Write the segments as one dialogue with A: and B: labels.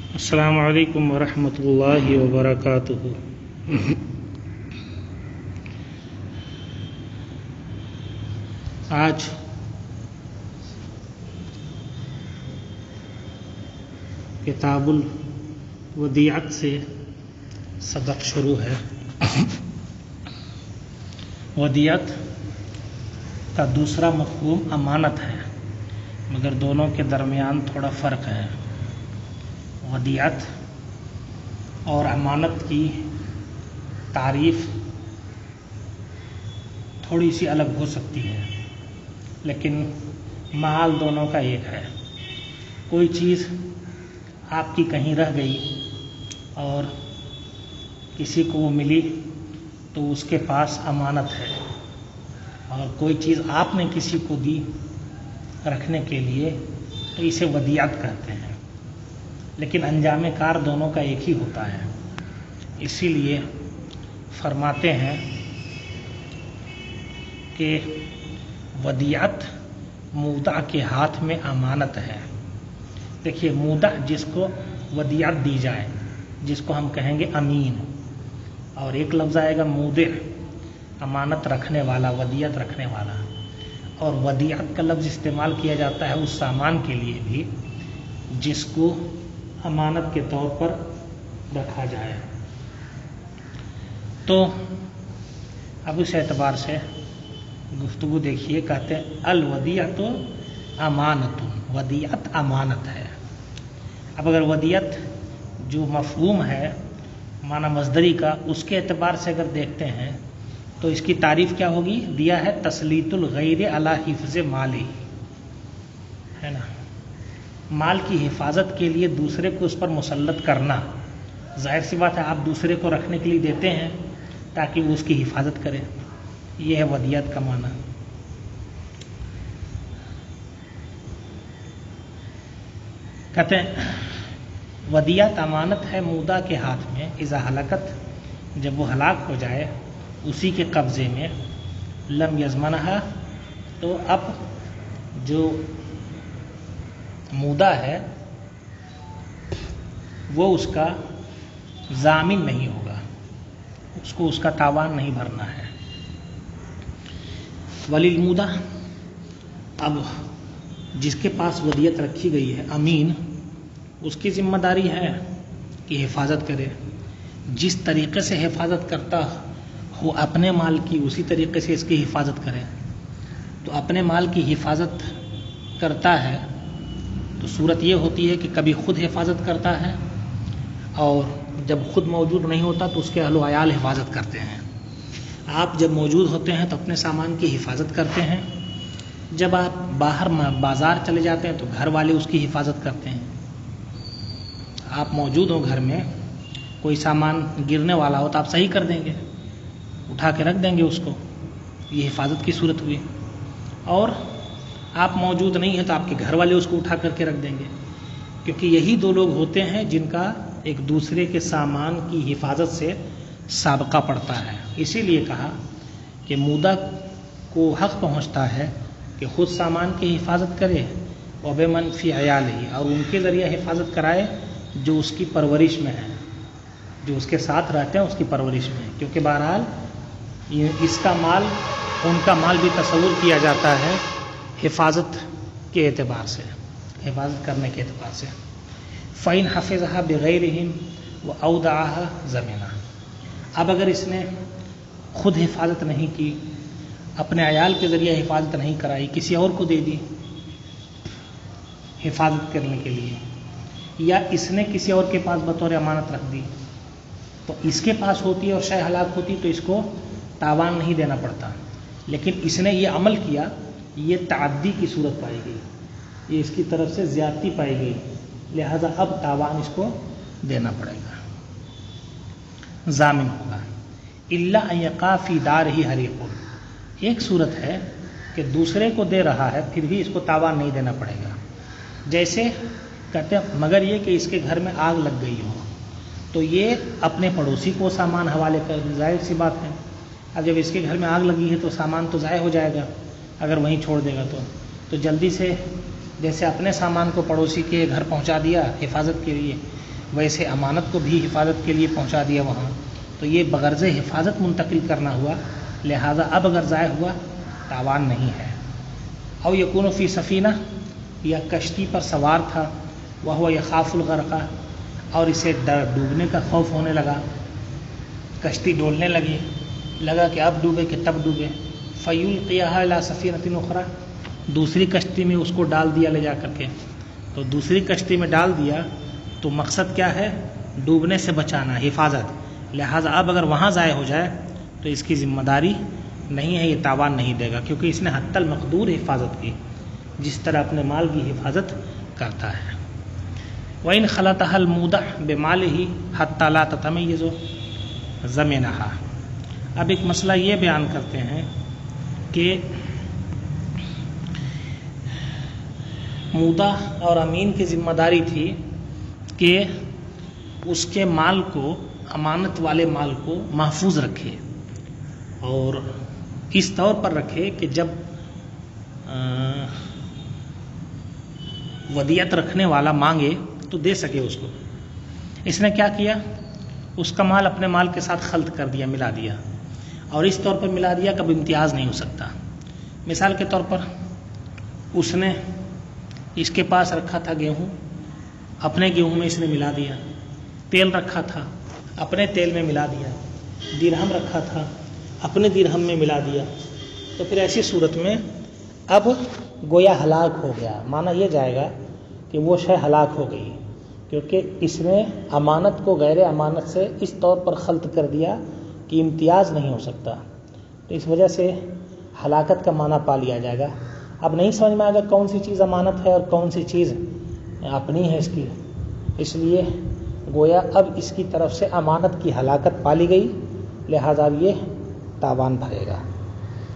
A: السلام علیکم ورحمۃ اللہ وبرکاتہ۔ آج کتاب الودیعت سے سبق شروع ہے۔ ودیعت کا دوسرا مفہوم امانت ہے، مگر دونوں کے درمیان تھوڑا فرق ہے۔ ودیعت اور امانت کی تعریف تھوڑی سی الگ ہو سکتی ہے، لیکن محال دونوں کا ایک ہے۔ کوئی چیز آپ کی کہیں رہ گئی اور کسی کو وہ ملی تو اس کے پاس امانت ہے، اور کوئی چیز آپ نے کسی کو دی رکھنے کے لیے تو اسے ودیعت کہتے ہیں، لیکن انجام کار دونوں کا ایک ہی ہوتا ہے۔ اسی لیے فرماتے ہیں کہ ودیعت مودع کے ہاتھ میں امانت ہے۔ دیکھیے، مودع جس کو ودیعت دی جائے، جس کو ہم کہیں گے امین، اور ایک لفظ آئے گا مودع، امانت رکھنے والا، ودیعت رکھنے والا۔ اور ودیعت کا لفظ استعمال کیا جاتا ہے اس سامان کے لیے بھی جس کو امانت کے طور پر رکھا جائے۔ تو اب اس اعتبار سے گفتگو دیکھیے، کہتے ہیں الودیعۃ امانۃ، ودیعت امانت ہے۔ اب اگر ودیعت جو مفہوم ہے معنی مصدری کا، اس کے اعتبار سے اگر دیکھتے ہیں تو اس کی تعریف کیا ہوگی؟ دیا ہے تسلیط الغیر علی حفظ مالہ، ہے نا، مال کی حفاظت کے لیے دوسرے کو اس پر مسلط کرنا۔ ظاہر سی بات ہے، آپ دوسرے کو رکھنے کے لیے دیتے ہیں تاکہ وہ اس کی حفاظت کرے، یہ ہے ودیعت کا معنی۔ کہتے ہیں ودیعت امانت ہے مودع کے ہاتھ میں، اذا ہلاکت، جب وہ ہلاک ہو جائے، اسی کے قبضے میں، لم یضمنھا، تو اب جو مودع ہے وہ اس کا ضامن نہیں ہوگا، اس کو اس کا تاوان نہیں بھرنا ہے۔ وللمودع، اب جس کے پاس ودیعت رکھی گئی ہے، امین، اس کی ذمہ داری ہے کہ حفاظت کرے۔ جس طریقے سے حفاظت کرتا ہو اپنے مال کی، اسی طریقے سے اس کی حفاظت کرے۔ تو اپنے مال کی حفاظت کرتا ہے تو صورت یہ ہوتی ہے کہ کبھی خود حفاظت کرتا ہے، اور جب خود موجود نہیں ہوتا تو اس کے اہل و عیال حفاظت کرتے ہیں۔ آپ جب موجود ہوتے ہیں تو اپنے سامان کی حفاظت کرتے ہیں، جب آپ باہر بازار چلے جاتے ہیں تو گھر والے اس کی حفاظت کرتے ہیں۔ آپ موجود ہو گھر میں، کوئی سامان گرنے والا ہو تو آپ صحیح کر دیں گے، اٹھا کے رکھ دیں گے اس کو، یہ حفاظت کی صورت ہوئی۔ اور آپ موجود نہیں ہیں تو آپ کے گھر والے اس کو اٹھا کر کے رکھ دیں گے، کیونکہ یہی دو لوگ ہوتے ہیں جن کا ایک دوسرے کے سامان کی حفاظت سے سابقہ پڑتا ہے۔ اسی لیے کہا کہ مودع کو حق پہنچتا ہے کہ خود سامان کی حفاظت کرے، وبمن فی عیالہ، اور ان کے ذریعے حفاظت کرائے جو اس کی پرورش میں ہے، جو اس کے ساتھ رہتے ہیں اس کی پرورش میں، کیونکہ بہرحال اس کا مال، ان کا مال بھی تصور کیا جاتا ہے حفاظت کے اعتبار سے، حفاظت کرنے کے اعتبار سے۔ فَإِنْ حَفِظَهَا بِغَيْرِهِمْ وَأَوْدَعَهَا زَمِنًا، اب اگر اس نے خود حفاظت نہیں کی، اپنے عیال کے ذریعے حفاظت نہیں کرائی، کسی اور کو دے دی حفاظت کرنے کے لیے، یا اس نے کسی اور کے پاس بطور امانت رکھ دی، تو اس کے پاس ہوتی ہے اور شے ہلاک ہوتی تو اس کو تاوان نہیں دینا پڑتا، لیکن اس نے یہ عمل کیا، یہ تعدی کی صورت پائی گئی، یہ اس کی طرف سے زیادتی پائی گئی، لہذا اب تاوان اس کو دینا پڑے گا، ضامن ہوگا۔ الا ان یقع فی دارہ حریق، ایک صورت ہے کہ دوسرے کو دے رہا ہے پھر بھی اس کو تاوان نہیں دینا پڑے گا، جیسے کہتے ہیں مگر یہ کہ اس کے گھر میں آگ لگ گئی ہو تو یہ اپنے پڑوسی کو سامان حوالے کر دے، ظاہر سی بات ہے۔ اب جب اس کے گھر میں آگ لگی ہے تو سامان تو ضائع ہو جائے گا اگر وہیں چھوڑ دے گا تو جلدی سے جیسے اپنے سامان کو پڑوسی کے گھر پہنچا دیا حفاظت کے لیے، ویسے امانت کو بھی حفاظت کے لیے پہنچا دیا وہاں، تو یہ بغرض حفاظت منتقل کرنا ہوا، لہٰذا اب اگر ضائع ہوا تاوان نہیں ہے۔ او یکون فی سفینہ، یا کشتی پر سوار تھا، وہو یخاف الغرق، اور اسے ڈوبنے کا خوف ہونے لگا، کشتی ڈولنے لگی، لگا کہ اب ڈوبے کہ تب ڈوبے، فیلقیہا الی سفینۃ اخری، دوسری کشتی میں اس کو ڈال دیا لے جا کر کے، تو دوسری کشتی میں ڈال دیا تو مقصد کیا ہے؟ ڈوبنے سے بچانا، حفاظت، لہٰذا اب اگر وہاں ضائع ہو جائے تو اس کی ذمہ داری نہیں ہے، یہ تاوان نہیں دے گا، کیونکہ اس نے حتی المقدور حفاظت کی، جس طرح اپنے مال کی حفاظت کرتا ہے۔ وَإِنْ خَلَطَهَا الْمُودَعُ بِمَالِهِ حَتَّى لَا تَتَمَيَّزُ ضَمِنَهَا۔ اب ایک مسئلہ یہ بیان کرتے ہیں کہ مودع اور امین کی ذمہ داری تھی کہ اس کے مال کو، امانت والے مال کو محفوظ رکھے، اور اس طور پر رکھے کہ جب ودیعت رکھنے والا مانگے تو دے سکے اس کو۔ اس نے کیا کیا؟ اس کا مال اپنے مال کے ساتھ خلط کر دیا، ملا دیا، اور اس طور پر ملا دیا کہ اب امتیاز نہیں ہو سکتا۔ مثال کے طور پر اس نے، اس کے پاس رکھا تھا گیہوں، اپنے گیہوں میں اس نے ملا دیا، تیل رکھا تھا، اپنے تیل میں ملا دیا، درہم رکھا تھا، اپنے درہم میں ملا دیا، تو پھر ایسی صورت میں اب گویا ہلاک ہو گیا، مانا یہ جائے گا کہ وہ شے ہلاک ہو گئی، کیونکہ اس نے امانت کو غیر امانت سے اس طور پر خلط کر دیا کہ امتیاز نہیں ہو سکتا، تو اس وجہ سے ہلاکت کا معنی پا لیا جائے گا۔ اب نہیں سمجھ میں آئے گا کون سی چیز امانت ہے اور کون سی چیز اپنی ہے اس کی، اس لیے گویا اب اس کی طرف سے امانت کی ہلاکت پالی گئی، لہذا اب یہ تاوان بھرے گا۔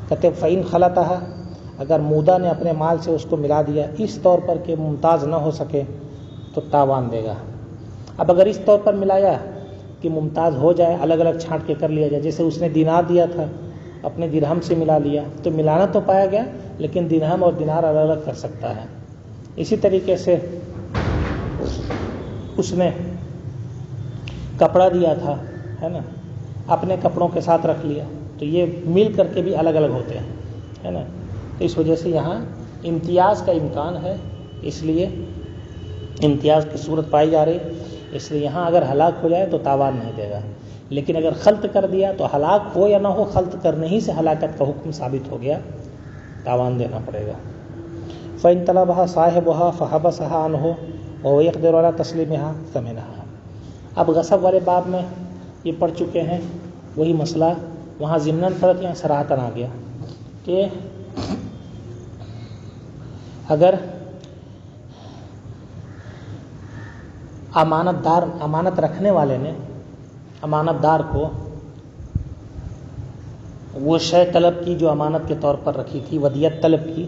A: کہتے فَإِنْ خَلَطَهَا، اگر مودع نے اپنے مال سے اس کو ملا دیا اس طور پر کہ ممتاز نہ ہو سکے تو تاوان دے گا۔ اب اگر اس طور پر ملایا کہ ممتاز ہو جائے، الگ الگ چھانٹ کے کر لیا جائے، جیسے اس نے دینار دیا تھا اپنے درہم سے ملا لیا، تو ملانا تو پایا گیا لیکن درہم اور دینار الگ الگ کر سکتا ہے۔ اسی طریقے سے اس نے کپڑا دیا تھا، ہے نا، اپنے کپڑوں کے ساتھ رکھ لیا، تو یہ مل کر کے بھی الگ الگ ہوتے ہیں، ہے نا، تو اس وجہ سے یہاں امتیاز کا امکان ہے، اس لیے امتیاز کی صورت پائی جا رہی، اس لیے یہاں اگر ہلاک ہو جائے تو تاوان نہیں دے گا، لیکن اگر خلط کر دیا تو ہلاک ہو یا نہ ہو، خلط کرنے ہی سے ہلاکت کا حکم ثابت ہو گیا، تاوان دینا پڑے گا۔ فَإِن طَلَبَهَا صَاحِبُهَا فَحَبَسَهَا عَنْهُ وَهُوَ يَقْدِرُ عَلَىٰ تَسْلِيمِهَا ثَمِنَهَا۔ اب غصب والے باب میں یہ پڑھ چکے ہیں، وہی مسئلہ وہاں ضمناً پڑھ کے صراحتاً آ گیا کہ اگر امانت رکھنے والے نے امانت دار کو وہ شے طلب کی جو امانت کے طور پر رکھی تھی، ودیعت طلب کی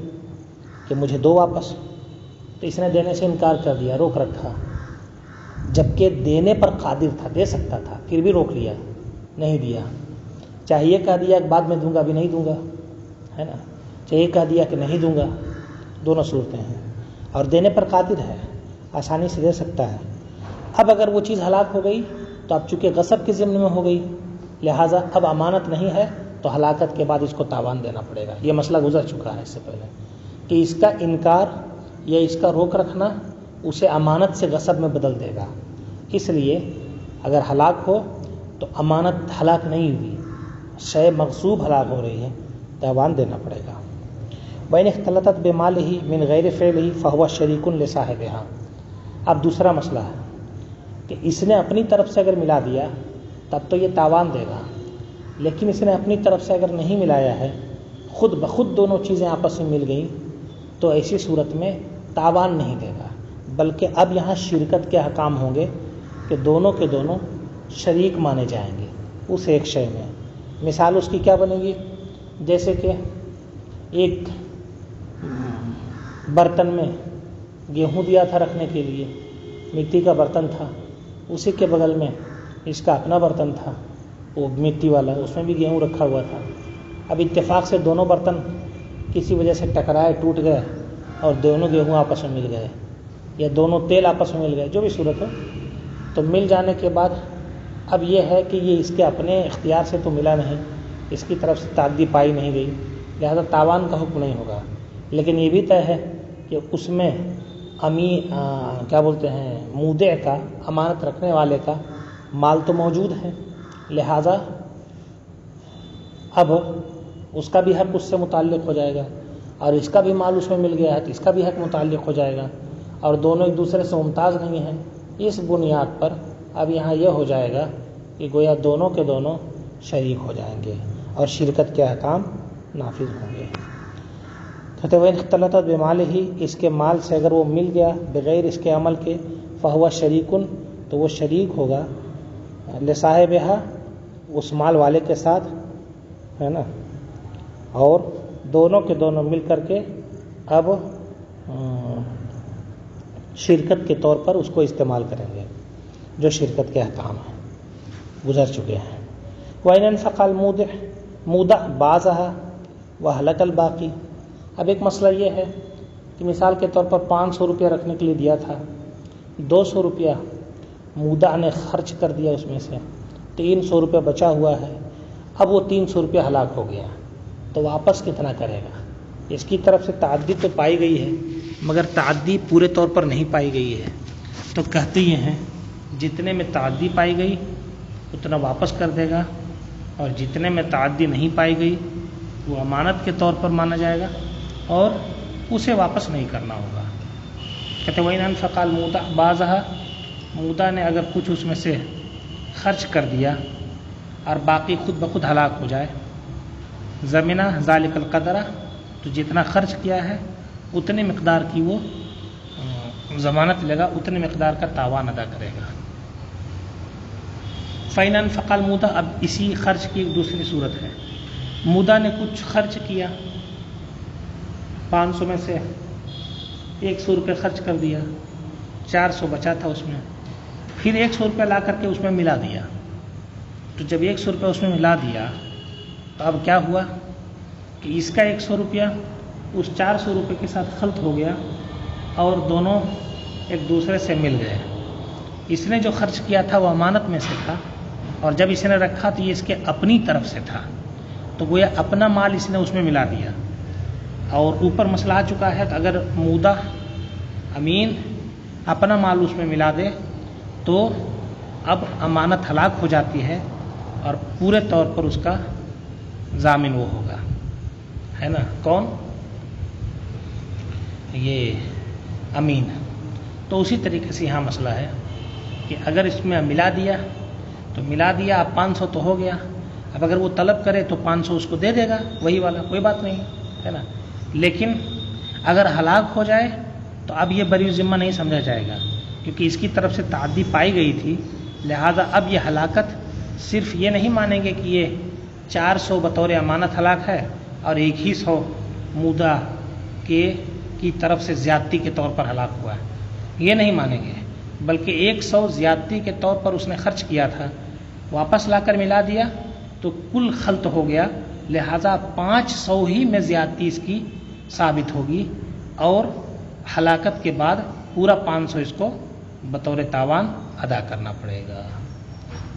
A: کہ مجھے دو واپس، تو اس نے دینے سے انکار کر دیا، روک رکھا، جبکہ دینے پر قادر تھا، دے سکتا تھا، پھر بھی روک لیا، نہیں دیا، چاہیے کہہ دیا کہ بعد میں دوں گا، ابھی نہیں دوں گا، ہے نا، چاہیے کہہ دیا کہ نہیں دوں گا، دونوں صورتیں ہیں، اور دینے پر قادر ہے، آسانی سے دے سکتا ہے۔ اب اگر وہ چیز ہلاک ہو گئی تو اب چونکہ غصب کے ضمن میں ہو گئی، لہٰذا اب امانت نہیں ہے تو ہلاکت کے بعد اس کو تاوان دینا پڑے گا۔ یہ مسئلہ گزر چکا ہے اس سے پہلے کہ اس کا انکار یا اس کا روک رکھنا اسے امانت سے غصب میں بدل دے گا، اس لیے اگر ہلاک ہو تو امانت ہلاک نہیں ہوئی، شے مغصوب ہلاک ہو رہی ہے، تاوان دینا پڑے گا۔ وَإِنِ اخْتَلَطَتْ بِمَالِهِ مِنْ غَيْرِ فِعْلِهِ فَهُوَ شَرِيكٌ لِصَاحِبِهَا۔ اب دوسرا مسئلہ ہے کہ اس نے اپنی طرف سے اگر ملا دیا تب تو یہ تاوان دے گا، لیکن اس نے اپنی طرف سے اگر نہیں ملایا ہے، خود بخود دونوں چیزیں آپس میں مل گئیں، تو ایسی صورت میں تاوان نہیں دے گا، بلکہ اب یہاں شرکت کے احکام ہوں گے کہ دونوں کے دونوں شریک مانے جائیں گے اس ایک شے میں۔ مثال اس کی کیا بنے گی؟ جیسے کہ ایک برتن میں گیہوں دیا تھا رکھنے کے لیے، مٹی کا برتن تھا، اسی کے بغل میں اس کا اپنا برتن تھا، وہ مٹی والا، اس میں بھی گیہوں رکھا ہوا تھا۔ اب اتفاق سے دونوں برتن کسی وجہ سے ٹکرائے، ٹوٹ گئے، اور دونوں گیہوں آپس میں مل گئے، یا دونوں تیل آپس میں مل گئے، جو بھی صورت ہو، تو مل جانے کے بعد اب یہ ہے کہ یہ اس کے اپنے اختیار سے تو ملا نہیں، اس کی طرف سے تعدی پائی نہیں گئی، لہذا تاوان کا حکم نہیں ہوگا، لیکن یہ بھی طے ہے کہ اس میں کیا بولتے ہیں مودع کا، امانت رکھنے والے کا مال تو موجود ہے، لہذا اب اس کا بھی حق اس سے متعلق ہو جائے گا، اور اس کا بھی مال اس میں مل گیا ہے تو اس کا بھی حق متعلق ہو جائے گا، اور دونوں ایک دوسرے سے ممتاز نہیں ہیں۔ اس بنیاد پر اب یہاں یہ ہو جائے گا کہ گویا دونوں کے دونوں شریک ہو جائیں گے اور شرکت کے احکام نافذ ہوں گے۔ کہتے وہ اختلط بمالہ، اس کے مال سے اگر وہ مل گیا بغیر اس کے عمل کے، فہو شریکن، تو وہ شریک ہوگا لصاحبہا، اس مال والے کے ساتھ، ہے نا، اور دونوں کے دونوں مل کر کے اب شرکت کے طور پر اس کو استعمال کریں گے، جو شرکت کے احکام ہیں گزر چکے ہیں۔ وَإِنْ انْفَقَ الْمُودَعُ بَعْضَهَا وَهَلَكَ الْبَاقِي، اب ایک مسئلہ یہ ہے کہ مثال کے طور پر 500 روپیہ رکھنے کے لیے دیا تھا، 200 روپیہ مودع نے خرچ کر دیا، اس میں سے 300 روپیہ بچا ہوا ہے، اب وہ 300 روپیہ ہلاک ہو گیا تو واپس کتنا کرے گا؟ اس کی طرف سے تعدی تو پائی گئی ہے مگر تعدی پورے طور پر نہیں پائی گئی ہے، تو کہتے یہ ہیں جتنے میں تعدی پائی گئی اتنا واپس کر دے گا، اور جتنے میں تعدی نہیں پائی گئی وہ امانت کے طور پر مانا جائے گا اور اسے واپس نہیں کرنا ہوگا۔ کہتے ہیں وَإِنْ أَنْفَقَ الْمُودَعُ بَعْضَهَا، مودع نے اگر کچھ اس میں سے خرچ کر دیا اور باقی خود بخود ہلاک ہو جائے، ضمنہ ذالک القدر، تو جتنا خرچ کیا ہے اتنے مقدار کی وہ ضمانت لے گا، اتنے مقدار کا تاوان ادا کرے گا۔ فَإِنْ أَنْفَقَ الْمُودَعُ، اب اسی خرچ کی ایک دوسری صورت ہے، مودع نے کچھ خرچ کیا، 500 میں سے 100 روپے خرچ کر دیا، 400 بچا تھا اس میں، پھر 100 روپے لا کر کے اس میں ملا دیا، تو جب 100 روپے اس میں ملا دیا تو اب کیا ہوا کہ اس کا 100 روپیہ اس 400 روپے کے ساتھ خلط ہو گیا اور دونوں ایک دوسرے سے مل گئے۔ اس نے جو خرچ کیا تھا وہ امانت میں سے تھا، اور جب اس نے رکھا تو یہ اس کے اپنی طرف سے تھا، تو گویا اپنا مال اس نے اس میں ملا دیا، اور اوپر مسئلہ آ چکا ہے کہ اگر مودع امین اپنا مال اس میں ملا دے تو اب امانت ہلاک ہو جاتی ہے اور پورے طور پر اس کا ضامن وہ ہوگا، ہے نا، کون؟ یہ امین۔ تو اسی طریقے سے یہاں مسئلہ ہے کہ اگر اس میں ملا دیا تو ملا دیا، اب 500 تو ہو گیا، اب اگر وہ طلب کرے تو 500 اس کو دے دے گا وہی والا، کوئی بات نہیں ہے نا، لیکن اگر ہلاک ہو جائے تو اب یہ بری ذمہ نہیں سمجھا جائے گا، کیونکہ اس کی طرف سے تعدی پائی گئی تھی، لہذا اب یہ ہلاکت صرف یہ نہیں مانیں گے کہ یہ 400 بطور امانت ہلاک ہے اور 100 مودع کی طرف سے زیادتی کے طور پر ہلاک ہوا ہے، یہ نہیں مانیں گے، بلکہ 100 زیادتی کے طور پر اس نے خرچ کیا تھا، واپس لا کر ملا دیا تو کل خلط ہو گیا، لہذا 500 ہی میں زیادتی اس کی ثابت ہوگی، اور ہلاکت کے بعد پورا 500 اس کو بطور تاوان ادا کرنا پڑے گا۔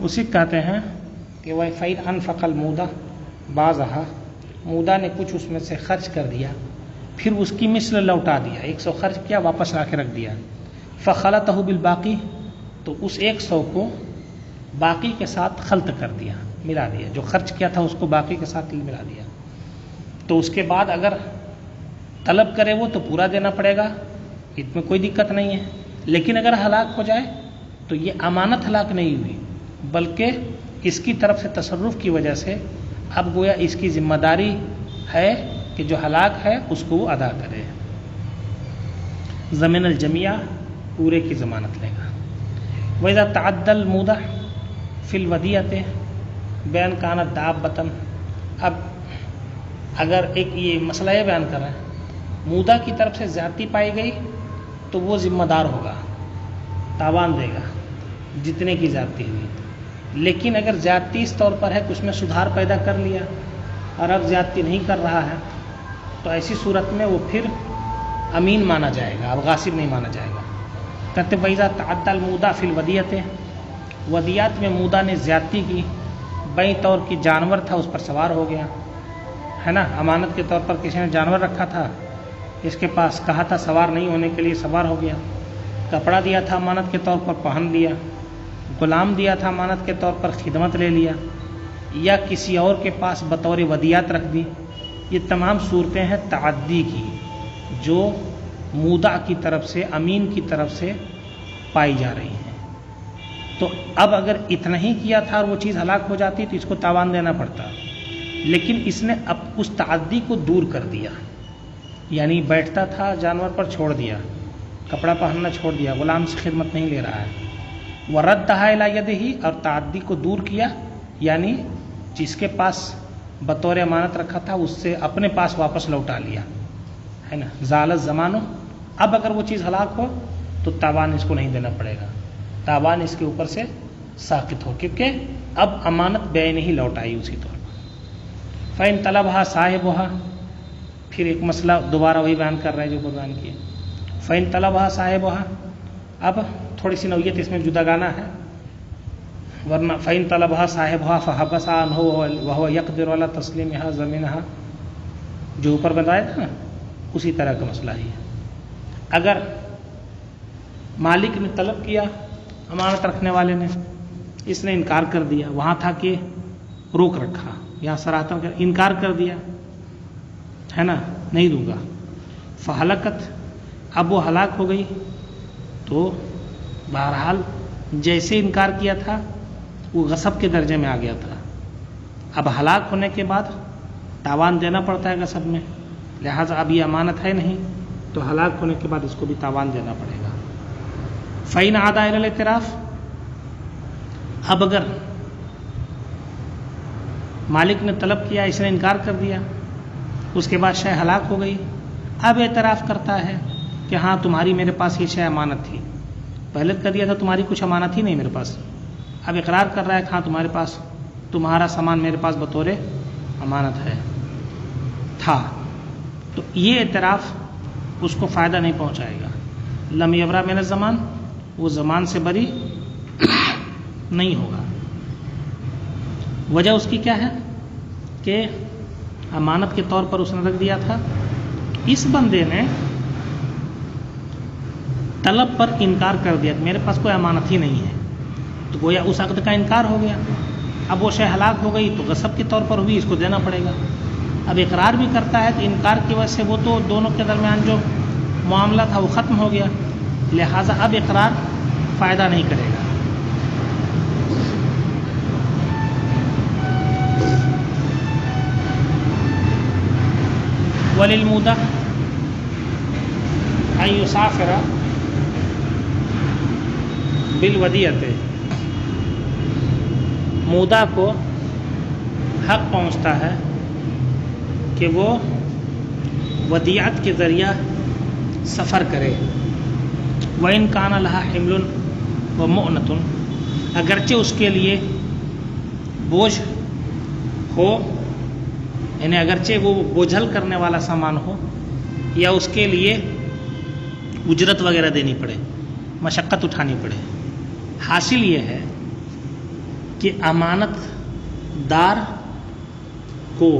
A: اسی کہتے ہیں کہ وَإِنْ أَنْفَقَ الْمُودَعُ بَعْضَهَا، مودع نے کچھ اس میں سے خرچ کر دیا، پھر اس کی مثل لوٹا دیا، 100 خرچ کیا واپس لا کے رکھ دیا، فَخَلَطَهُ بِالْبَاقِي، تو اس 100 کو باقی کے ساتھ خلط کر دیا، ملا دیا، جو خرچ کیا تھا اس کو باقی کے ساتھ ملا دیا، تو اس کے بعد اگر طلب کرے وہ تو پورا دینا پڑے گا، اس میں کوئی دقت نہیں ہے، لیکن اگر ہلاک ہو جائے تو یہ امانت ہلاک نہیں ہوئی، بلکہ اس کی طرف سے تصرف کی وجہ سے اب گویا اس کی ذمہ داری ہے کہ جو ہلاک ہے اس کو وہ ادا کرے، ضمن الجمیع، پورے کی ضمانت لے گا۔ وَإِذَا تَعَدَّى الْمُودَعُ فِي الْوَدِيَّةِ بِأَنْ كَانَتْ دَابَّةً، اب اگر ایک یہ مسئلہ یہ بیان کر رہا ہے، مودع کی طرف سے زیادتی پائی گئی تو وہ ذمہ دار ہوگا، تاوان دے گا جتنے کی زیادتی ہوئی، لیکن اگر زیادتی اس طور پر ہے کہ اس میں سدھار پیدا کر لیا اور اب زیادتی نہیں کر رہا ہے تو ایسی صورت میں وہ پھر امین مانا جائے گا، اب غاصب نہیں مانا جائے گا۔ کہتے وَإِذَا تَعَدَّى الْمُودَعُ فِي الْوَدِيَّةِ، ودیات میں مودہ نے زیادتی کی، بئی طور کی جانور تھا اس پر سوار ہو گیا، ہے نا، امانت کے طور پر کسی نے جانور رکھا تھا، اس کے پاس کہا تھا سوار نہیں ہونے کے لیے، سوار ہو گیا، کپڑا دیا تھا امانت کے طور پر پہن لیا، غلام دیا تھا امانت کے طور پر خدمت لے لیا، یا کسی اور کے پاس بطور ودیات رکھ دی۔ یہ تمام صورتیں ہیں تعدی کی جو مودع کی طرف سے، امین کی طرف سے پائی جا رہی ہیں۔ تو اب اگر اتنا ہی کیا تھا اور وہ چیز ہلاک ہو جاتی تو اس کو تاوان دینا پڑتا، لیکن اس نے اب اس تعدی کو دور کر دیا، یعنی بیٹھتا تھا جانور پر چھوڑ دیا، کپڑا پہننا چھوڑ دیا، غلام سے خدمت نہیں لے رہا ہے، وردھا الی یدہ، اور تعدی کو دور کیا، یعنی جس کے پاس بطور امانت رکھا تھا اس سے اپنے پاس واپس لوٹا لیا، ہے نا، زال الزمان۔ اب اگر وہ چیز ہلاک ہو تو تاوان اس کو نہیں دینا پڑے گا، تاوان اس کے اوپر سے ساقط ہو، کیونکہ اب امانت بے نہیں لوٹائی اسی طور پر۔ فَإِن طَلَبَهَا صَاحِبُهَا، پھر ایک مسئلہ دوبارہ وہی بیان کر رہے ہیں جو بیان کیے۔ فَإِن طَلَبَهَا صَاحِبُهَا، اب تھوڑی سی نوعیت اس میں جدا گانا ہے، ورنہ فَإِن طَلَبَهَا صَاحِبُهَا فَحَبَسَ عَنْهُ وَهُوَ يَقْدِرُ عَلَى تَسْلِيمِهَا زَمِنَهَا، جو اوپر بتایا تھا نا اسی طرح کا مسئلہ ہی ہے۔ اگر مالک نے طلب کیا، امانت رکھنے والے نے، اس نے انکار کر دیا، وہاں تھا کہ روک رکھا، یہاں صراحتاً انکار کر دیا، ہے نا، نہیں دوں گا، فہلکت، اب وہ ہلاک ہو گئی، تو بہرحال جیسے انکار کیا تھا وہ غصب کے درجے میں آ گیا تھا، اب ہلاک ہونے کے بعد تاوان دینا پڑتا ہے غصب میں، لہٰذا اب یہ امانت ہے نہیں تو ہلاک ہونے کے بعد اس کو بھی تاوان دینا پڑے گا۔ فَإِنْ عَادَ إِلَى الْاعْتِرَافِ، اب اگر مالک نے طلب کیا، اس نے انکار کر دیا، اس کے بعد شے ہلاک ہو گئی، اب اعتراف کرتا ہے کہ ہاں تمہاری میرے پاس یہ شے امانت تھی، پہلے کر دیا تھا تمہاری کچھ امانت ہی نہیں میرے پاس، اب اقرار کر رہا ہے کہ ہاں تمہارے پاس تمہارا سامان میرے پاس بطور امانت ہے تھا، تو یہ اعتراف اس کو فائدہ نہیں پہنچائے گا۔ لم یبرأ من الزمان، وہ زمان سے بری نہیں ہوگا۔ وجہ اس کی کیا ہے کہ امانت کے طور پر اس نے رکھ دیا تھا، اس بندے نے طلب پر انکار کر دیا کہ میرے پاس کوئی امانت ہی نہیں ہے، تو گویا اس عقد کا انکار ہو گیا، اب وہ شے ہلاک ہو گئی تو غصب کے طور پر ہوئی، اس کو دینا پڑے گا۔ اب اقرار بھی کرتا ہے تو انکار کی وجہ سے وہ تو دونوں کے درمیان جو معاملہ تھا وہ ختم ہو گیا، لہٰذا اب اقرار فائدہ نہیں کرے گا۔ وَلِلْمُودَعِ أَن يُسَافِرَ بِالْوَدِيَّةِ، مودع کو حق پہنچتا ہے کہ وہ ودیعت کے ذریعہ سفر کرے، وَإِنْ كَانَ لَهَا حِمْلٌ وَمُؤْنَةٌ، اگرچہ اس کے لیے بوجھ ہو، یعنی اگرچہ وہ بوجھل کرنے والا سامان ہو، یا اس کے لیے اجرت وغیرہ دینی پڑے، مشقت اٹھانی پڑے۔ حاصل یہ ہے کہ امانت دار کو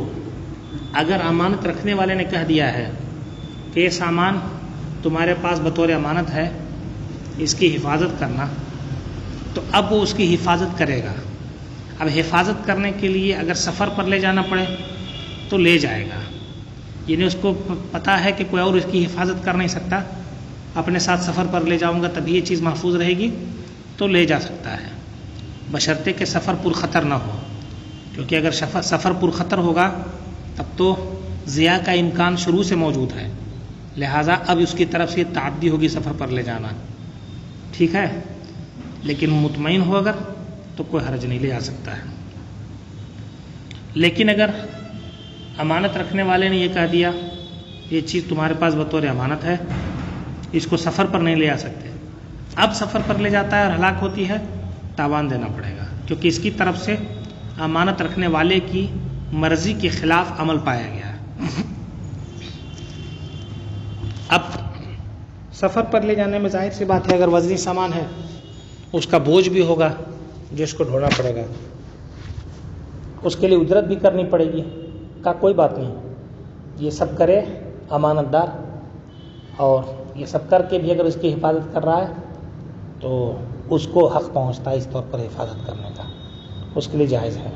A: اگر امانت رکھنے والے نے کہہ دیا ہے کہ یہ سامان تمہارے پاس بطور امانت ہے، اس کی حفاظت کرنا، تو اب وہ اس کی حفاظت کرے گا۔ اب حفاظت کرنے کے لیے اگر سفر پر لے جانا پڑے تو لے جائے گا، یعنی اس کو پتہ ہے کہ کوئی اور اس کی حفاظت کر نہیں سکتا، اپنے ساتھ سفر پر لے جاؤں گا تبھی یہ چیز محفوظ رہے گی، تو لے جا سکتا ہے، بشرطے کہ سفر پرخطر نہ ہو، کیونکہ اگر سفر پرخطر ہوگا تب تو ضیاع کا امکان شروع سے موجود ہے، لہٰذا اب اس کی طرف سے تعدی ہوگی سفر پر لے جانا، ٹھیک ہے، لیکن مطمئن ہو اگر تو کوئی حرج نہیں، لے جا سکتا ہے۔ لیکن اگر امانت رکھنے والے نے یہ کہہ دیا یہ چیز تمہارے پاس بطور امانت ہے، اس کو سفر پر نہیں لے آ سکتے، اب سفر پر لے جاتا ہے اور ہلاک ہوتی ہے، تاوان دینا پڑے گا، کیونکہ اس کی طرف سے امانت رکھنے والے کی مرضی کے خلاف عمل پایا گیا ہے۔ اب سفر پر لے جانے میں ظاہر سی بات ہے اگر وزنی سامان ہے اس کا بوجھ بھی ہوگا، جس کو ڈھونڈنا پڑے گا اس کے لیے اجرت بھی کرنی پڑے گی. کا کوئی بات نہیں, یہ سب کرے امانت دار, اور یہ سب کر کے بھی اگر اس کی حفاظت کر رہا ہے تو اس کو حق پہنچتا ہے اس طور پر حفاظت کرنے کا, اس کے لیے جائز ہے,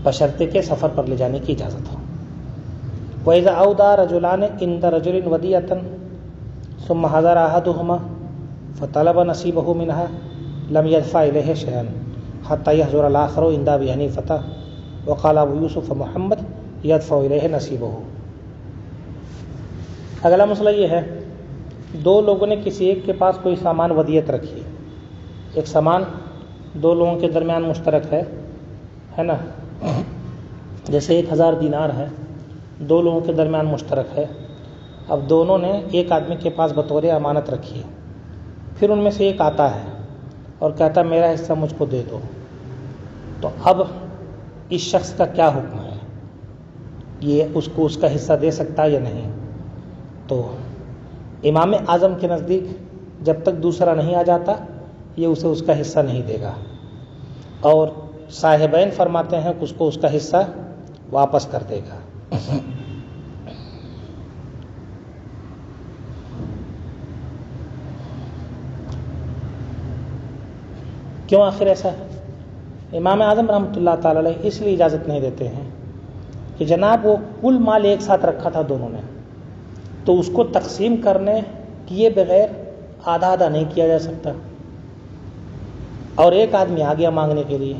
A: بشرطے کے سفر پر لے جانے کی اجازت ہو. وَإِذَا أَوْدَىٰ رَجُلَانِ عِنْدَ رَجُلٍ وَدِيَةً ثُمَّ حَضَرَ أَحَدُهُمَا فَطَلَبَ نَصِيبَهُ مِنْهَا لَمْ يَدْفَعْ إِلَيْهِ شَيْئًا حَتَّىٰ يَحْضُرَ الْآخَرُ عِنْدَ أَبِي حَنِيفَةَ وَقَالَ أَبُو يُوسُفَ مُحَمَّدٌ يَدْفَعُ إِلَيْهِ نَصِيبَهُ. اگلا مسئلہ یہ ہے, دو لوگوں نے کسی ایک کے پاس کوئی سامان ودیعت رکھی. ایک سامان دو لوگوں کے درمیان مشترک ہے نا, جیسے 1000 دینار ہے, دو لوگوں کے درمیان مشترک ہے. اب دونوں نے ایک آدمی کے پاس بطور امانت رکھی ہے, پھر ان میں سے ایک آتا ہے اور کہتا ہے میرا حصہ مجھ کو دے دو. تو اب اس شخص کا کیا حکم ہے, یہ اس کو اس کا حصہ دے سکتا ہے یا نہیں؟ تو امام اعظم کے نزدیک جب تک دوسرا نہیں آ جاتا یہ اسے اس کا حصہ نہیں دے گا, اور صاحبین فرماتے ہیں کہ اس کو اس کا حصہ واپس کر دے گا. کیوں آخر ایسا ہے؟ امام اعظم رحمۃ اللہ تعالی علیہ اس لیے اجازت نہیں دیتے ہیں کہ جناب وہ کل مال ایک ساتھ رکھا تھا دونوں نے, تو اس کو تقسیم کرنے کیے بغیر آدھا آدھا نہیں کیا جا سکتا, اور ایک آدمی آ گیا مانگنے کے لیے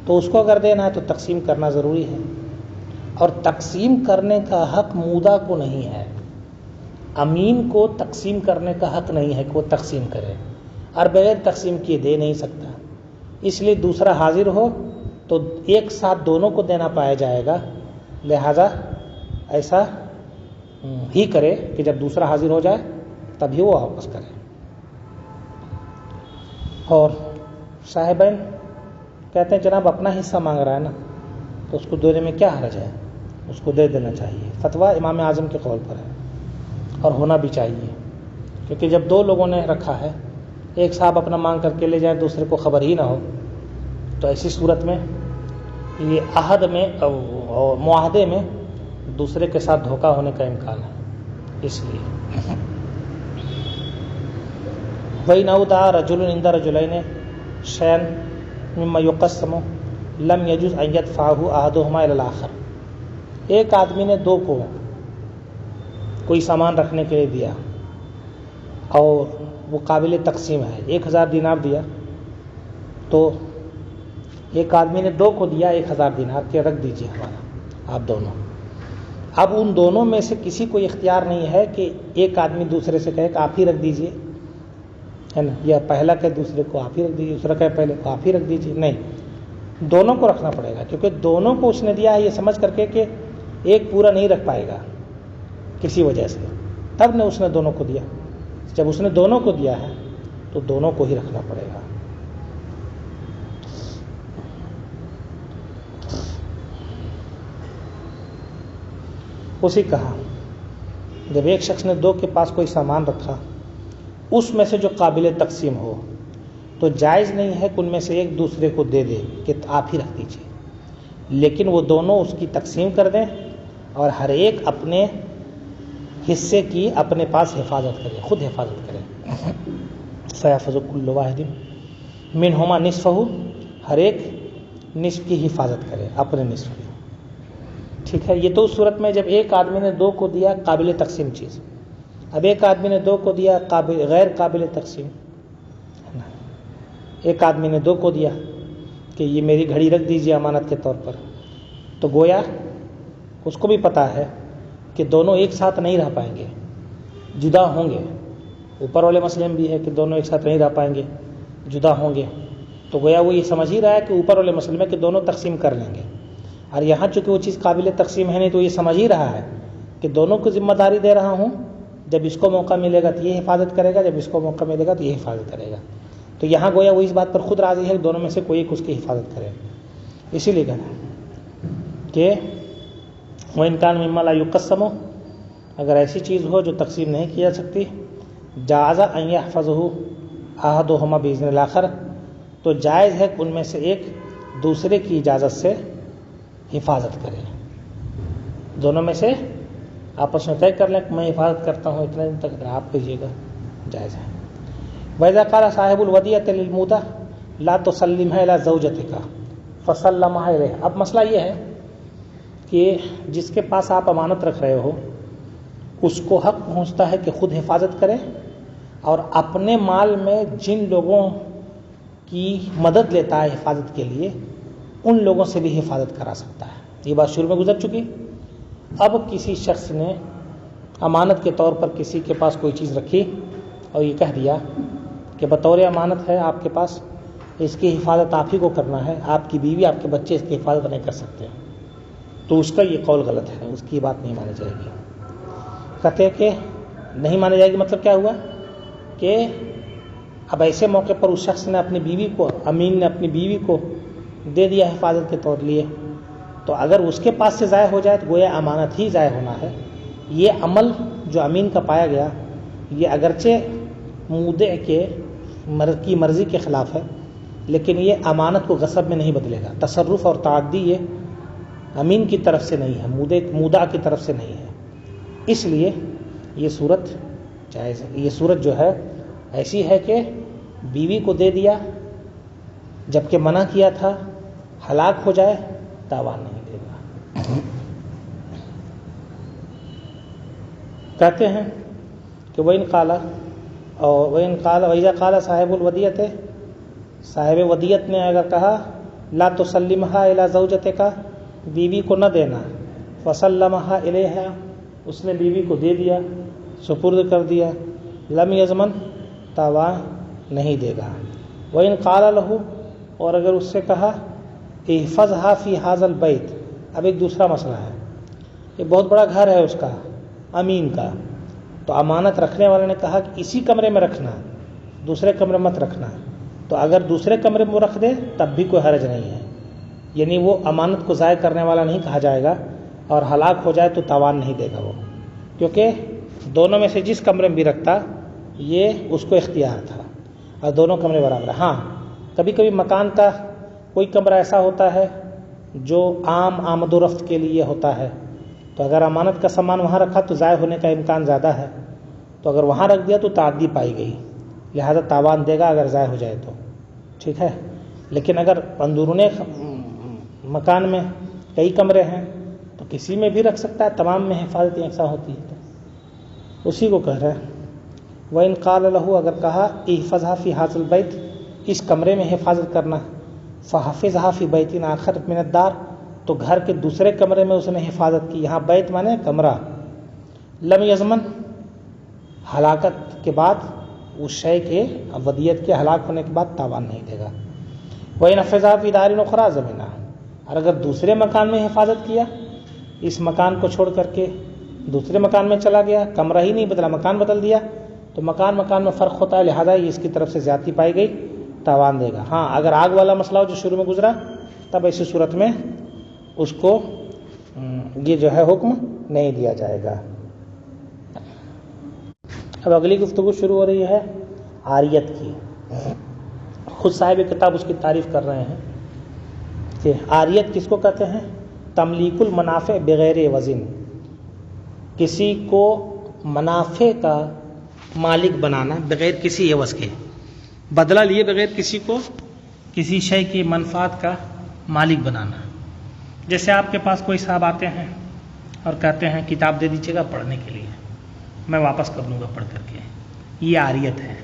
A: تو اس کو اگر دینا ہے تو تقسیم کرنا ضروری ہے, اور تقسیم کرنے کا حق مودع کو نہیں ہے. امین کو تقسیم کرنے کا حق نہیں ہے کہ وہ تقسیم کرے, اور بغیر تقسیم کیے دے نہیں سکتا. اس لیے دوسرا حاضر ہو تو ایک ساتھ دونوں کو دینا پایا جائے گا, لہذا ایسا ہی کرے کہ جب دوسرا حاضر ہو جائے تبھی وہ واپس کرے. اور صاحبین کہتے ہیں جناب اپنا حصہ مانگ رہا ہے نا تو اس کو دینے میں کیا حرج ہے, اس کو دے دینا چاہیے. فتویٰ امام اعظم کے قول پر ہے اور ہونا بھی چاہیے, کیونکہ جب دو لوگوں نے رکھا ہے, ایک صاحب اپنا مانگ کر کے لے جائے دوسرے کو خبر ہی نہ ہو, تو ایسی صورت میں یہ عہد میں اور معاہدے میں دوسرے کے ساتھ دھوکہ ہونے کا امکان ہے. اس لیے وَإِنْ أَوْدَعَ رَجُلٌ عِنْدَ رَجُلَيْنِ شَيْئًا مِمَّا يُقَسَّمُ لَمْ يَجُزْ أَنْ يَدْفَعَهُ أَحَدُهُمَا إِلَى الْآخَرِ. ایک آدمی نے دو کو کوئی سامان رکھنے کے لیے دیا اور وہ قابل تقسیم ہے, 1000 دینار دیا, تو ایک آدمی نے دو کو دیا 1000 دینار کہ رکھ دیجیے ہمارا آپ دونوں. اب ان دونوں میں سے کسی کو اختیار نہیں ہے کہ ایک آدمی دوسرے سے کہے کہ آپ ہی رکھ دیجیے, ہے نا, یا پہلا کہ دوسرے کو آپ ہی رکھ دیجیے, دوسرا کہ پہلے کو آپ ہی رکھ دیجیے. نہیں, دونوں کو رکھنا پڑے گا, کیونکہ دونوں کو اس نے دیا ہے یہ سمجھ کر کے کہ ایک پورا نہیں رکھ پائے گا کسی وجہ سے, تب نے اس نے دونوں کو دیا. جب اس نے دونوں کو دیا ہے تو دونوں کو ہی رکھنا پڑے گا. اسی کہا جب ایک شخص نے دو کے پاس کوئی سامان رکھا, اس میں سے جو قابل تقسیم ہو, تو جائز نہیں ہے کہ ان میں سے ایک دوسرے کو دے دے کہ آپ ہی رکھ دیجیے, لیکن وہ دونوں اس کی تقسیم کر دیں اور ہر ایک اپنے حصے کی اپنے پاس حفاظت کرے, خود حفاظت کرے. فَيَحْفَظُ كُلُّ وَاحِدٍ مِنْهُمَا نِصْفَهُ, ہر ایک نصف کی حفاظت کرے, اپنے نصف کی. ٹھیک ہے, یہ تو اس صورت میں جب ایک آدمی نے دو کو دیا قابل تقسیم چیز. اب ایک آدمی نے دو کو دیا غیر قابل تقسیم. ایک آدمی نے دو کو دیا کہ یہ میری گھڑی رکھ دیجیے امانت کے طور پر, تو گویا اس کو بھی پتا ہے کہ دونوں ایک ساتھ نہیں رہ پائیں گے, جدا ہوں گے. اوپر والے مسئلے میں بھی ہے کہ دونوں ایک ساتھ نہیں رہ پائیں گے, جدا ہوں گے. تو گویا وہ یہ سمجھ ہی رہا ہے کہ اوپر والے مسئلے میں کہ دونوں تقسیم کر لیں گے, اور یہاں چونکہ وہ چیز قابل تقسیم ہے نہیں تو یہ سمجھ ہی رہا ہے کہ دونوں کو ذمہ داری دے رہا ہوں, جب اس کو موقع ملے گا تو یہ حفاظت کرے گا, جب اس کو موقع ملے گا تو یہ حفاظت کرے گا. تو یہاں گویا وہ اس بات پر خود راضی ہے کہ دونوں میں سے کوئی ایک اس کی حفاظت کرے. اسی لیے کہنا کہ وَإِنْ كَانَ مِمَّا لَا يُقَسَّمُ, اگر ایسی چیز ہو جو تقسیم نہیں کی جا سکتی, جَازَ أَنْ يَحْفَظَهُ أَحَدُهُمَا بِإِذْنِ الْآخَرِ, تو جائز ہے کہ ان میں سے ایک دوسرے کی اجازت سے حفاظت کرے. دونوں میں سے آپس میں طے کر لیں کہ میں حفاظت کرتا ہوں اتنے دن تک، آپ کیجیے گا، جائز ہے. وَإِذَا قَالَ صَاحِبُ الْوَدِيَّةِ لِلْمُودَةِ لَا تُسَلِّمْهَا إِلَىٰ زَوْجَتِكَ فَسَلَّمَهَا إِلَيْهَا. اب مسئلہ یہ ہے کہ جس کے پاس آپ امانت رکھ رہے ہو اس کو حق پہنچتا ہے کہ خود حفاظت کرے، اور اپنے مال میں جن لوگوں کی مدد لیتا ہے حفاظت کے لیے ان لوگوں سے بھی حفاظت کرا سکتا ہے. یہ بات شروع میں گزر چکی. اب کسی شخص نے امانت کے طور پر کسی کے پاس کوئی چیز رکھی اور یہ کہہ دیا کہ بطور امانت ہے آپ کے پاس، اس کی حفاظت آپ ہی کو کرنا ہے، آپ کی بیوی آپ کے بچے اس کی حفاظت نہیں کر سکتے، تو اس کا یہ قول غلط ہے، اس کی بات نہیں مانی جائے گی. کہتے ہیں کہ نہیں مانی جائے گی مطلب کیا ہوا کہ اب ایسے موقع پر اس شخص نے اپنی بیوی کو، امین نے اپنی بیوی کو دے دیا حفاظت کے طور لیے، تو اگر اس کے پاس سے ضائع ہو جائے تو گویا امانت ہی ضائع ہونا ہے. یہ عمل جو امین کا پایا گیا یہ اگرچہ مودع کی مرضی کے خلاف ہے، لیکن یہ امانت کو غصب میں نہیں بدلے گا. تصرف اور تعدی یہ امین کی طرف سے نہیں ہے، مودع کی طرف سے نہیں ہے. اس لیے یہ صورت جائز ہے. یہ صورت جو ہے ایسی ہے کہ بیوی کو دے دیا جبکہ منع کیا تھا، ہلاک ہو جائے تاوان نہیں دے گا. کہتے ہیں کہ وَإِنْ قَالَ وَإِذَا قَالَ صَاحِبُ الْوَدِيَّةِ، صاحب ودیت نے اگر کہا لا تسلمها إلى زوجتك، بیوی کو نہ دینا، فسلمها إليها، اس نے بیوی کو دے دیا، سپرد کر دیا، لم یضمن، تاوان نہیں دے گا. وَإِنْ قَالَ لَهُ، اور اگر اس سے کہا احفظها فی هذا البیت. اب ایک دوسرا مسئلہ ہے، یہ بہت بڑا گھر ہے اس کا، امین کا، تو امانت رکھنے والے نے کہا کہ اسی کمرے میں رکھنا، دوسرے کمرے مت رکھنا، تو اگر دوسرے کمرے میں رکھ دے تب بھی کوئی حرج نہیں ہے، یعنی وہ امانت کو ضائع کرنے والا نہیں کہا جائے گا، اور ہلاک ہو جائے تو تاوان نہیں دے گا وہ، کیونکہ دونوں میں سے جس کمرے میں بھی رکھتا یہ اس کو اختیار تھا اور دونوں کمرے برابر ہیں. ہاں کبھی کبھی مکان کا کوئی کمرہ ایسا ہوتا ہے جو عام آمد و رفت کے لیے ہوتا ہے، تو اگر امانت کا سامان وہاں رکھا تو ضائع ہونے کا امکان زیادہ ہے، تو اگر وہاں رکھ دیا تو تعدی پائی گئی، لہذا تاوان دے گا اگر ضائع ہو جائے تو، ٹھیک ہے. لیکن اگر اندرون مکان میں کئی کمرے ہیں تو کسی میں بھی رکھ سکتا ہے، تمام میں حفاظت یکساں ہوتی ہے، تو اسی کو کہہ رہے ہیں. وَإِنْ قَالَ لَهُ، اگر کہا احفظها فی هذا البیت، اس کمرے میں حفاظت کرنا، فحفظها فی بیت آخر من الدار، تو گھر کے دوسرے کمرے میں اس نے حفاظت کی، یہاں بیت مانے کمرہ، لم یضمن، ہلاکت کے بعد اس شے کے ودیت کے ہلاک ہونے کے بعد تاوان نہیں دے گا. وَإِنْ حَفِظَهَا فِي دَارٍ أُخْرَىٰ زَمِنَهَا، اور اگر دوسرے مکان میں حفاظت کیا، اس مکان کو چھوڑ کر کے دوسرے مکان میں چلا گیا، کمرہ ہی نہیں بدلا، مکان بدل دیا، تو مکان میں فرق ہوتا ہے، لہذا یہ اس کی طرف سے زیادتی پائی گئی، تاوان دے گا. ہاں اگر آگ والا مسئلہ ہو جو شروع میں گزرا، تب ایسی صورت میں اس کو یہ جو ہے حکم نہیں دیا جائے گا. اب اگلی گفتگو شروع ہو رہی ہے عاریت کی. خود صاحب کتاب اس کی تعریف کر رہے ہیں کہ عاریت کس کو کہتے ہیں؟ تملیک المنافع بغیر وزن، کسی کو منافع کا مالک بنانا بغیر کسی عوض کے، بدلہ لیے بغیر کسی کو کسی شے کی منفعت کا مالک بنانا. جیسے آپ کے پاس کوئی صاحب آتے ہیں اور کہتے ہیں کتاب دے دیجیے گا پڑھنے کے لیے، میں واپس کر دوں گا پڑھ کر کے، یہ عاریت ہے،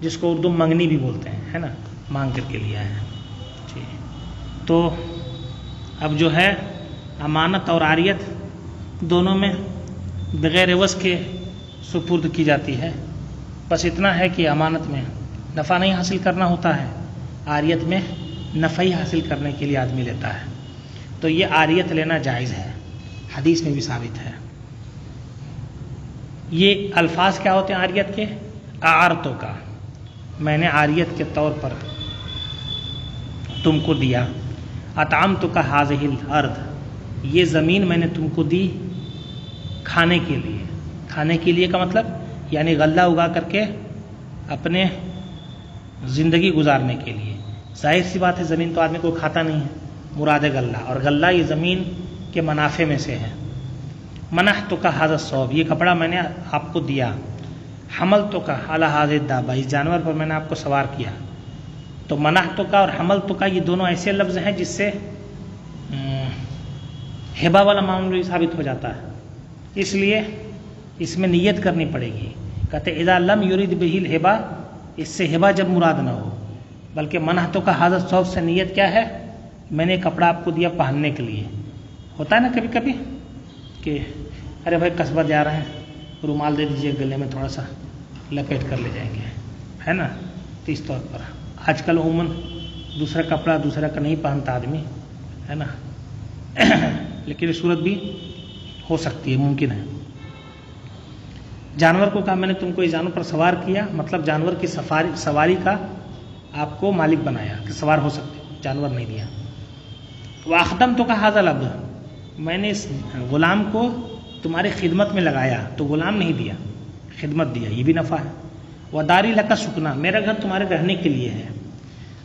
A: جس کو اردو منگنی بھی بولتے ہیں، ہے نا، مانگ کر کے لیا ہے. جی تو اب جو ہے امانت اور عاریت دونوں میں بغیر عوض کے سپرد کی جاتی ہے. بس اتنا ہے کہ امانت میں نفع نہیں حاصل کرنا ہوتا ہے، عاریت میں نفع ہی حاصل کرنے کے لیے آدمی لیتا ہے. تو یہ عاریت لینا جائز ہے، حدیث میں بھی ثابت ہے. یہ الفاظ کیا ہوتے ہیں عاریت کے؟ اعرتو کا، میں نے عاریت کے طور پر تم کو دیا. اطعمتک ھذہ الارض، یہ زمین میں نے تم کو دی کھانے کے لیے. کھانے کے لیے کا مطلب یعنی غلہ اگا کر کے اپنے زندگی گزارنے کے لیے. ظاہر سی بات ہے زمین تو آدمی کو کھاتا نہیں ہے، مراد ہے غلہ، اور غلہ یہ زمین کے منافع میں سے ہے۔ منحتک ھذا الثوب، یہ کپڑا میں نے آپ کو دیا۔ حملتک علی ھذہ الدابہ، اس جانور پر میں نے آپ کو سوار کیا۔ تو منحتک اور حملتک یہ دونوں ایسے لفظ ہیں جس سے ہبہ والا معاملہ بھی ثابت ہو جاتا ہے، اس لیے اس میں نیت کرنی پڑے گی۔ کہتے اذا لم یرید بہ الہبہ، اس سے ہبہ جب مراد نہ ہو، بلکہ منحتک ھذا الثوب سے نیت کیا ہے؟ میں نے کپڑا آپ کو دیا پہننے کے لیے۔ ہوتا ہے نا کبھی کبھی کہ ارے بھائی قصبہ جا رہے ہیں، رومال دے دیجیے، گلے میں تھوڑا سا لپیٹ کر لے جائیں گے، ہے نا؟ تو اس طور پر آج کل عموماً دوسرا کپڑا دوسرا کا نہیں پہنتا آدمی، ہے نا؟ لیکن یہ صورت بھی ہو سکتی ہے، ممکن ہے۔ جانور کو کہا میں نے تم کو اس جانور پر سوار کیا، مطلب جانور کی سواری کا آپ کو مالک بنایا کہ سوار ہو سکتے، جانور نہیں دیا۔ وَأَخْدَمْتُكَ هَذَا الْعَبْدَ، میں نے اس غلام کو تمہاری خدمت میں لگایا، تو غلام نہیں دیا، خدمت دیا، یہ بھی نفع ہے۔ وَدَارِي لَكَ سُكْنًا، میرا گھر تمہارے رہنے کے لیے ہے۔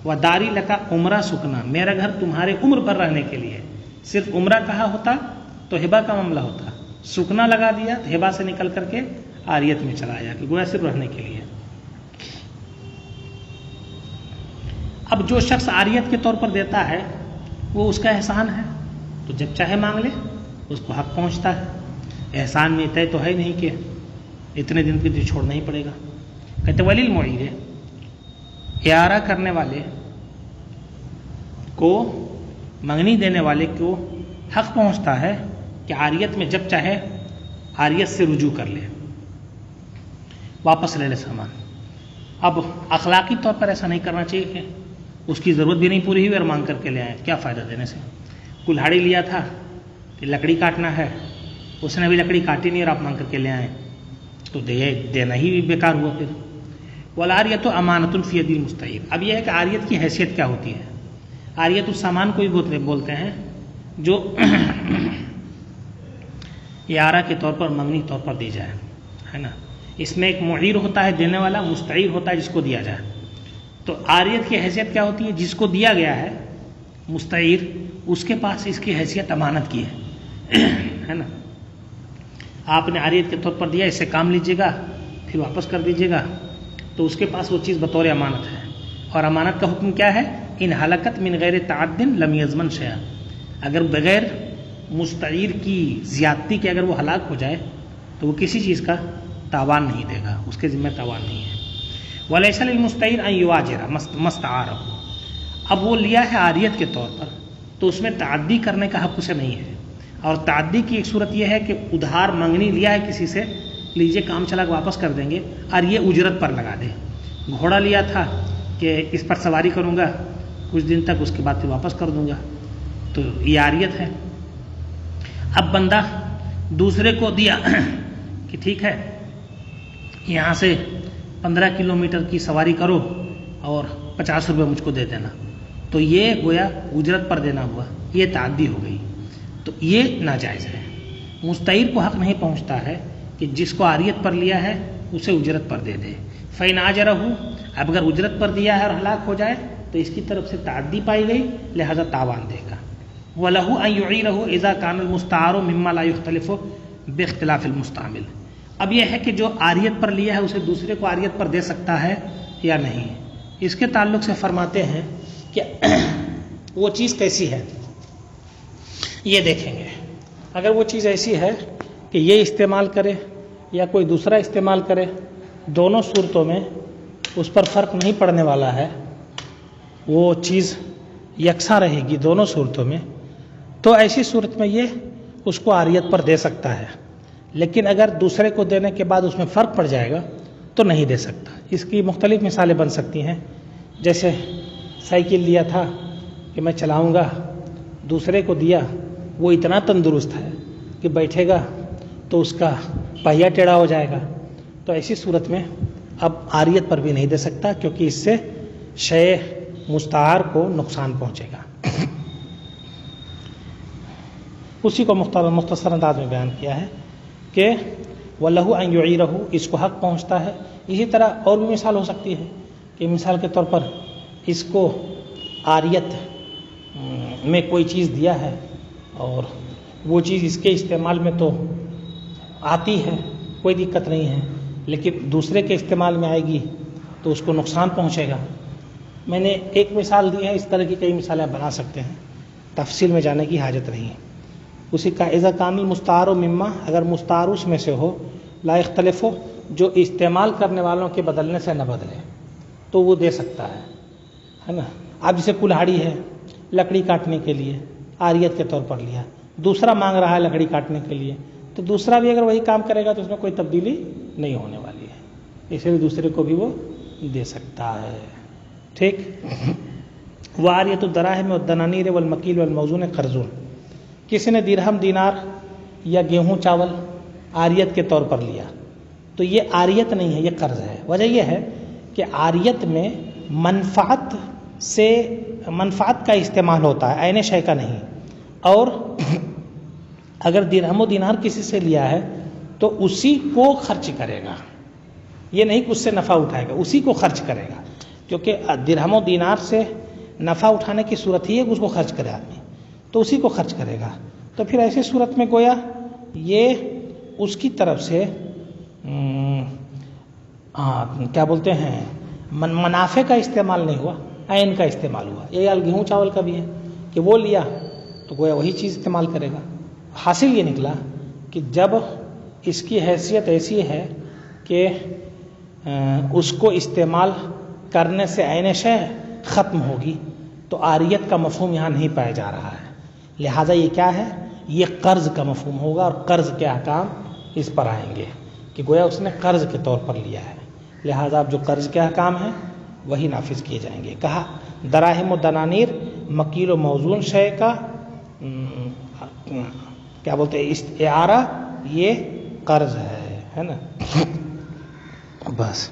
A: وَدَارِي لَكَ عُمْرًا سُكْنًا، میرا گھر تمہارے عمر پر رہنے کے لیے۔ صرف عمرہ کہا ہوتا تو ہبہ کا معاملہ ہوتا، سکنا لگا دیا تو ہبہ سے نکل کر کے عاریت میں چلا آیا کہ گویا صرف رہنے کے لیے۔ اب جو شخص عاریت کے طور پر دیتا ہے وہ اس کا احسان ہے، تو جب چاہے مانگ لے، اس کو حق پہنچتا ہے۔ احسان میں طے تو ہے نہیں کہ اتنے دن کے لیے چھوڑنا ہی پڑے گا۔ کہتے ولیلمعیر، اعارہ کرنے والے کو، منگنی دینے والے کو حق پہنچتا ہے کہ عاریت میں جب چاہے عاریت سے رجوع کر لے، واپس لے لے سامان۔ اب اخلاقی طور پر ایسا نہیں کرنا چاہیے کہ اس کی ضرورت بھی نہیں پوری ہوئی اور مانگ کر کے لے آئے، کیا فائدہ دینے سے؟ کلہاڑی لیا تھا کہ لکڑی کاٹنا ہے، اس نے ابھی لکڑی کاٹی نہیں اور آپ مانگ کر کے لے آئے، تو دینا ہی بیکار ہوا پھر۔ والعاریۃ امانۃ فی ید المستعیر، اب یہ ہے کہ عاریت کی حیثیت کیا ہوتی ہے؟ عاریت اس سامان کو ہی بولتے ہیں جو اعارہ کے طور پر، منگنی طور پر دی جائے، ہے نا؟ اس میں ایک معیر ہوتا ہے دینے والا، مستعیر ہوتا ہے جس کو دیا جائے۔ تو عاریت کی حیثیت کیا ہوتی ہے؟ جس کو دیا گیا ہے مستعیر، اس کے پاس اس کی حیثیت امانت کی ہے نا؟ آپ نے عاریت کے طور پر دیا، اس سے کام لیجیے گا پھر واپس کر دیجیے گا، تو اس کے پاس وہ چیز بطور امانت ہے۔ اور امانت کا حکم کیا ہے؟ ان ہلاکت من غیر تعد لم یضمن شیئا، اگر بغیر مستعیر کی زیادتی کے اگر وہ ہلاک ہو جائے تو وہ کسی چیز کا تاوان نہیں دے گا، اس کے ذمہ تاوان نہیں ہے۔ ولیس للمستعیر ان یواجر ما استعارہ، اب وہ لیا ہے عاریت کے طور پر تو اس میں تعدی کرنے کا حق اسے نہیں ہے۔ اور تعدی کی ایک صورت یہ ہے کہ ادھار منگنی لیا ہے کسی سے، لیجیے کام چلا کے واپس کر دیں گے، اور یہ اجرت پر لگا دے۔ گھوڑا لیا تھا کہ اس پر سواری کروں گا کچھ دن تک، اس کے بعد پھر واپس کر دوں گا، تو یہ عاریت ہے۔ اب بندہ دوسرے کو دیا کہ ٹھیک ہے یہاں سے 15 کلومیٹر کی سواری کرو اور 50 روپے مجھ کو دے دینا، تو یہ گویا اجرت پر دینا ہوا، یہ تعدی ہو گئی، تو یہ ناجائز ہے۔ مستعیر کو حق نہیں پہنچتا ہے کہ جس کو عاریت پر لیا ہے اسے اجرت پر دے دے۔ فَإِنْ أَجَرَهُ، اب اگر اجرت پر دیا ہے اور ہلاک ہو جائے تو اس کی طرف سے تعدی پائی گئی، لہذا تاوان دے گا۔ وَلَهُ أَنْ يُعِيرَهُ إِذَا كَانَ الْمُسْتَعَارُ مِمَّا لَا يُخْتَلِفُ بِاخْتِلَافِ الْمُسْتَعْمِلِ، اب یہ ہے کہ جو عاریت پر لیا ہے اسے دوسرے کو عاریت پر دے سکتا ہے یا نہیں۔ اس کے تعلق سے فرماتے ہیں کہ وہ چیز کیسی ہے یہ دیکھیں گے۔ اگر وہ چیز ایسی ہے کہ یہ استعمال کرے یا کوئی دوسرا استعمال کرے، دونوں صورتوں میں اس پر فرق نہیں پڑنے والا ہے، وہ چیز یکساں رہے گی دونوں صورتوں میں، تو ایسی صورت میں یہ اس کو عاریت پر دے سکتا ہے۔ لیکن اگر دوسرے کو دینے کے بعد اس میں فرق پڑ جائے گا تو نہیں دے سکتا۔ اس کی مختلف مثالیں بن سکتی ہیں، جیسے سائیکل لیا تھا کہ میں چلاؤں گا، دوسرے کو دیا، وہ اتنا تندرست ہے کہ بیٹھے گا تو اس کا پہیا ٹیڑھا ہو جائے گا، تو ایسی صورت میں اب عاریت پر بھی نہیں دے سکتا، کیونکہ اس سے شے مستعار کو نقصان پہنچے گا۔ اسی کو مختصر انداز میں بیان کیا ہے کہ وَلَهُ أَنْ يُعِيرَهُ، اس کو حق پہنچتا ہے۔ اسی طرح اور بھی مثال ہو سکتی ہے کہ مثال کے طور پر اس کو عاریت میں کوئی چیز دیا ہے اور وہ چیز اس کے استعمال میں تو آتی ہے، کوئی دقت نہیں ہے، لیکن دوسرے کے استعمال میں آئے گی تو اس کو نقصان پہنچے گا۔ میں نے ایک مثال دی ہے، اس طرح کی کئی مثالیں بنا سکتے ہیں، تفصیل میں جانے کی حاجت نہیں ہے۔ اسی کا اذا کان المستعار مما، اگر مستعار اس میں سے ہو، لا اختلف ہو، جو استعمال کرنے والوں کے بدلنے سے نہ بدلے، تو وہ دے سکتا ہے نا۔ اب جیسے کلہاڑی ہے، لکڑی کاٹنے کے لیے عاریت کے طور پر لیا، دوسرا مانگ رہا ہے لکڑی کاٹنے کے لیے، تو دوسرا بھی اگر وہی کام کرے گا تو اس میں کوئی تبدیلی نہیں ہونے والی ہے، اس لیے دوسرے کو بھی وہ دے سکتا ہے۔ ٹھیک۔ وعاریۃ الدراہم والدنانیر والمکیل والموزون قرض، کسی نے درہم دینار یا گیہوں چاول عاریت کے طور پر لیا تو یہ عاریت نہیں ہے، یہ قرض ہے۔ وجہ یہ ہے کہ عاریت میں منفعت کا استعمال ہوتا ہے، عین شے کا نہیں، اور اگر درہم و دینار کسی سے لیا ہے تو اسی کو خرچ کرے گا، یہ نہیں کہ اس سے نفع اٹھائے گا، اسی کو خرچ کرے گا، کیونکہ درہم و دینار سے نفع اٹھانے کی صورت ہی ہے کہ اس کو خرچ کرے آدمی، تو اسی کو خرچ کرے گا۔ تو پھر ایسی صورت میں گویا یہ اس کی طرف سے کیا بولتے ہیں منافع کا استعمال نہیں ہوا، عین کا استعمال ہوا۔ یہ گیہوں چاول کا بھی ہے کہ وہ لیا تو گویا وہی چیز استعمال کرے گا۔ حاصل یہ نکلا کہ جب اس کی حیثیت ایسی ہے کہ اس کو استعمال کرنے سے عین شے ختم ہوگی تو عاریت کا مفہوم یہاں نہیں پایا جا رہا ہے، لہٰذا یہ کیا ہے، یہ قرض کا مفہوم ہوگا، اور قرض کے احکام اس پر آئیں گے کہ گویا اس نے قرض کے طور پر لیا ہے، لہٰذا اب جو قرض کے احکام ہیں وہی نافذ کیے جائیں گے۔ کہا دراہم و دنانیر مکیل و موزون شے کا کیا بولتے ہیں اعارہ، یہ قرض ہے نا۔ بس